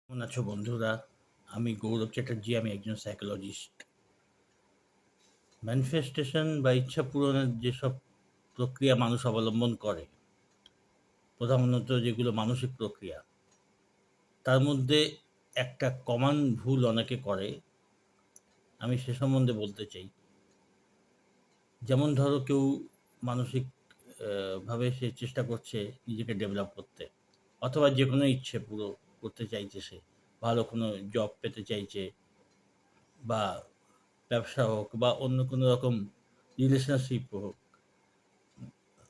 কেমন আছো বন্ধুরা? আমি গৌরব চ্যাটার্জি, আমি একজন সাইকোলজিস্ট। ম্যানিফেস্টেশন বা ইচ্ছা পূরণের যেসব প্রক্রিয়া মানুষ অবলম্বন করে, প্রধানত যেগুলো মানসিক প্রক্রিয়া, তার মধ্যে একটা কমন ভুল অনেকে করে, আমি সে সম্বন্ধে বলতে চাই। যেমন ধরো কেউ মানসিক ভাবে সে চেষ্টা করছে নিজেকে ডেভেলপ করতে, অথবা যে কোনো ইচ্ছে পুরো করতে চাইছে সে, ভালো কোনো জব পেতে চাইছে, বা ব্যবসা হোক বা অন্য কোনো রকম রিলেশনশিপ হোক,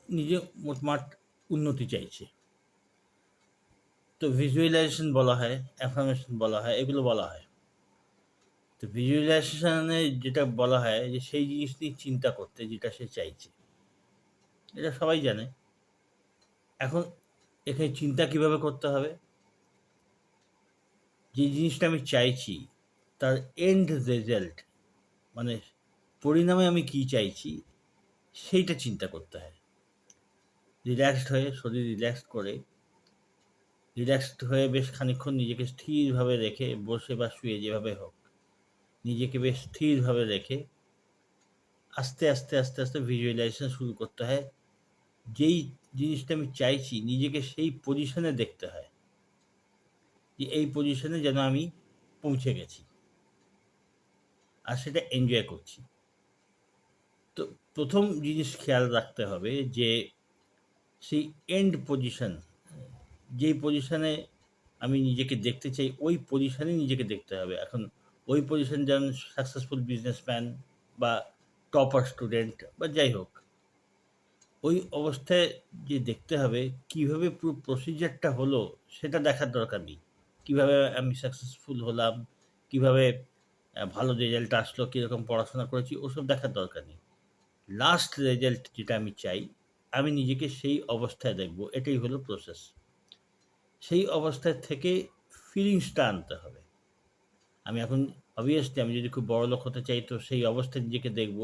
নিজে মোটমাট উন্নতি চাইছে। তো ভিজুয়ালাইজেশন বলা হয়, অ্যাফার্মেশন বলা হয়, এগুলো বলা হয়। তো ভিজুয়ালাইজেশনে যেটা বলা হয় যে সেই জিনিস নিয়ে চিন্তা করতে, যেটা সে চাইছে, এটা সবাই জানে। এখন এখানে চিন্তা কিভাবে করতে হবে? যে জিনিসটা আমি চাইছি তার এন্ড রেজাল্ট, মানে পরিণামে আমি কি চাইছি, সেইটা চিন্তা করতে হয়। রিল্যাক্সড হয়ে, শরীর রিল্যাক্সড করে, রিল্যাক্সড হয়ে বেশ খানিকক্ষণ নিজেকে স্থিরভাবে রেখে, বসে বা শুয়ে যেভাবে হোক, নিজেকে বেশ স্থিরভাবে রেখে আস্তে আস্তে আস্তে আস্তে ভিজুয়ালাইজেশন শুরু করতে হয়। যেই জিনিসটা আমি চাইছি নিজেকে সেই পজিশনে দেখতে হয়, যে এই পজিশনে যেন আমি পৌঁছে গেছি আর সেটা এনজয় করছি। তো প্রথম জিনিস খেয়াল রাখতে হবে যে সেই এন্ড পজিশন, যেই পজিশনে আমি নিজেকে দেখতে চাই, ওই পজিশনে নিজেকে দেখতে হবে। এখন ওই পজিশন যেমন সাকসেসফুল বিজনেসম্যান বা টপার স্টুডেন্ট বা যাই হোক, ওই অবস্থায় যে দেখতে হবে কিভাবে পুরো প্রসিজারটা হলো সেটা দেখার দরকার নেই। কিভাবে আমি সাকসেসফুল হলাম, কিভাবে ভালো রেজাল্ট আসলো, কীরকম পড়াশোনা করেছি, ওসব দেখার দরকার নেই। লাস্ট রেজাল্ট যেটা আমি চাই, আমি নিজেকে সেই অবস্থায় দেখব, এটাই হলো প্রসেস। সেই অবস্থায় থেকে ফিলিংসটা আনতে হবে। আমি এখন অবভিয়াসলি আমি যদি খুব বড়লোক হতে চাই, তো সেই অবস্থায় নিজেকে দেখব,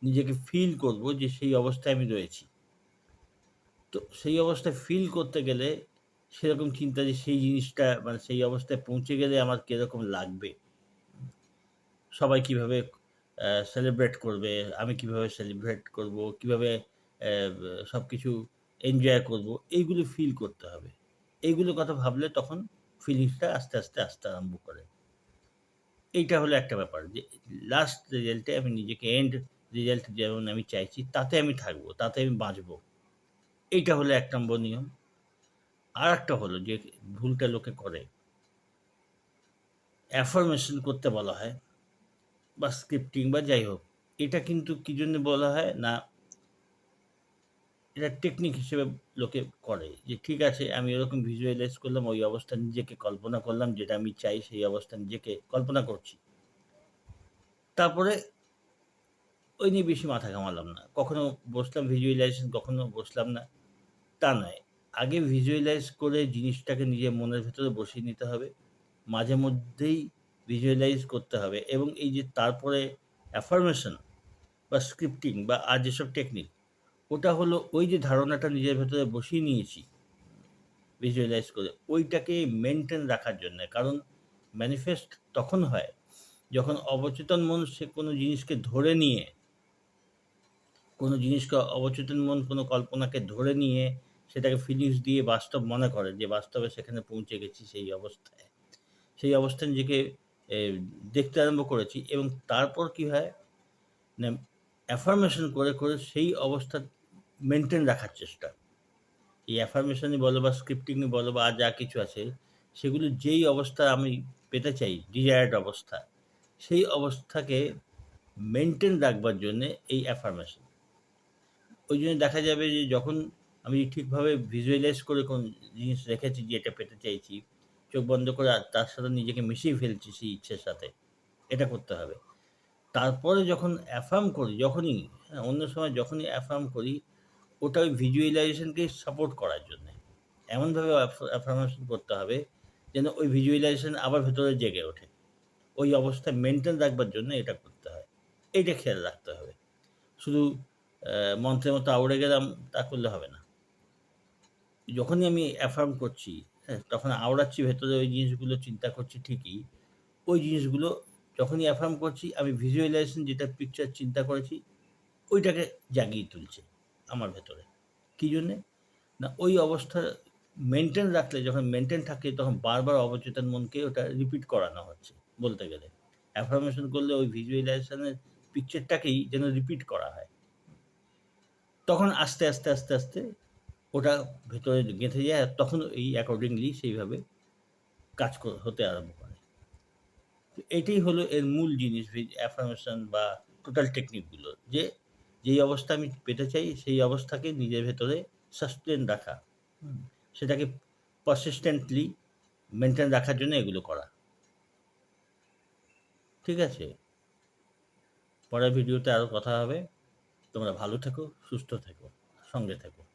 নিজেকে ফিল করব যে সেই অবস্থায় আমি রয়েছি। তো সেই অবস্থায় ফিল করতে গেলে সেরকম চিন্তা যে সেই জিনিসটা, মানে সেই অবস্থায় পৌঁছে গেলে আমার কিরকম লাগবে, সবাই কিভাবে সেলিব্রেট করবে, আমি কিভাবে সেলিব্রেট করব, কিভাবে সবকিছু এনজয় করব, এইগুলো ফিল করতে হবে। এইগুলো কথা ভাবলে তখন ফিলিংসটা আস্তে আস্তে আসতে আরম্ভ করে। এইটা হলো একটা ব্যাপার যে লাস্ট রেজাল্টে আমি নিজেকে, এন্ড রেজাল্ট যেমন আমি চাইছি তাতে আমি থাকবো, তাতে আমি বাঁচবো। এইটা হলো ১ নম্বর নিয়ম। আরেকটা হলো যে ভুলটা লোকে করে, অ্যাফার্মেশন করতে বলা হয় বা স্ক্রিপ্টিং বা যাই হোক। এটা কিন্তু কি জন্য বলা হয় না, এটা টেকনিক হিসেবে লোকে করে যে ঠিক আছে, আমি এরকম ভিজুয়ালাইজ করলাম, ওই অবস্থা নিজেকে কল্পনা করলাম, যেটা আমি চাই সেই অবস্থা নিজেকে কল্পনা করছি। তারপরে ওই নিয়ে বেশি মাথা ঘামালাম না। কখনো বসলাম ভিজুয়ালাইজেশন, কখনো বসলাম না, তা নয়। আগে ভিজুয়ালাইজ করে জিনিসটাকে নিজের মনের ভেতরে বসিয়ে নিতে হবে। মাঝে মধ্যেই ভিজুয়ালাইজ করতে হবে, এবং এই যে তারপরে অ্যাফার্মেশন বা স্ক্রিপ্টিং বা আর যেসব টেকনিক, ওটা হলো ওই যে ধারণাটা নিজের ভেতরে বসিয়ে নিয়েছি ভিজুয়ালাইজ করে, ওইটাকে মেইনটেইন রাখার জন্যে। কারণ ম্যানিফেস্ট তখন হয় যখন অবচেতন মন সে কোনো জিনিসকে ধরে নিয়ে, কোনো জিনিসকে অবচেতন মন কোনো কল্পনাকে ধরে নিয়ে সেটাকে ফিলিংস দিয়ে বাস্তব মনে করে যে বাস্তবে সেখানে পৌঁছে গেছি সেই অবস্থায়। সেই অবস্থায় নিজেকে এ দেখতে আরম্ভ করেছি, এবং তারপর কি হয় না, অ্যাফার্মেশন করে, করে সেই অবস্থা মেইনটেইন রাখার চেষ্টা। এই অ্যাফার্মেশনই বলো বা স্ক্রিপ্টিংই বলো বা আর যা কিছু আছে, সেগুলো যেই অবস্থা আমি পেতে চাই, ডিজায়ার্ড অবস্থা, সেই অবস্থাকে মেইনটেইন রাখবার জন্যে এই অ্যাফার্মেশন। ওইজন্য দেখা যাবে যে যখন আমি ঠিকভাবে ভিজুয়ালাইজ করে কোন জিনিস রেখেছি যে এটা পেতে চাইছি, চোখ বন্ধ করে আর তার সাথে নিজেকে মিশিয়ে ফেলছি সেই ইচ্ছের সাথে, এটা করতে হবে। তারপরে যখন অ্যাফার্ম করি, যখনই, হ্যাঁ, অন্য সময় যখনই অ্যাফার্ম করি, ওটা ওই ভিজুয়ালাইজেশনকে সাপোর্ট করার জন্যে। এমনভাবে অ্যাফার্মেশন করতে হবে যেন ওই ভিজুয়ালাইজেশন আবার ভেতরে জেগে ওঠে। ওই অবস্থা মেইনটেইন রাখবার জন্য এটা করতে হয়। এইটা খেয়াল রাখতে হবে। শুধু মন্ত্রের মতো আউড়ে গেলাম তা করলে হবে না। যখনই আমি অ্যাফার্ম করছি, হ্যাঁ? তখন আওড়াচ্ছি ভেতরে ওই জিনিসগুলো চিন্তা করছি ঠিকই। ওই জিনিসগুলো যখনই অ্যাফার্ম করছি আমি ভিজুয়ালাইজেশন যেটা পিকচার চিন্তা করেছি ওইটাকে জাগিয়ে তুলছে আমার ভেতরে। কী জন্যে? না ওই অবস্থা মেইনটেইন রাখলে যখন মেইনটেইন থাকে তখন বারবার অবচেতন মনকে ওটা রিপিট করানো হচ্ছে বলতে গেলে। অ্যাফার্মেশন করলে ওই ভিজুয়ালাইজেশন এর পিকচারটাকেই যেন রিপিট করা হয়। তখন আস্তে, আস্তে, আস্তে, আস্তে ওটা ভেতরে গেঁথে যায় আর তখন এই অ্যাকর্ডিংলি সেইভাবে কাজ হতে আরম্ভ করে। তো এটাই হলো এর মূল জিনিস অ্যাফার্মেশন বা টোটাল টেকনিকগুলো যে, যেই অবস্থা আমি পেতে চাই সেই অবস্থাকে নিজের ভেতরে সাস্টেইন রাখা। হুম? সেটাকে পারসিস্টেন্টলি মেইনটেইন রাখার জন্য এগুলো করা। ঠিক আছে? পরের ভিডিওতে আরো কথা হবে। তোমরা ভালো থেকো, সুস্থ থেকো, সঙ্গে থেকো।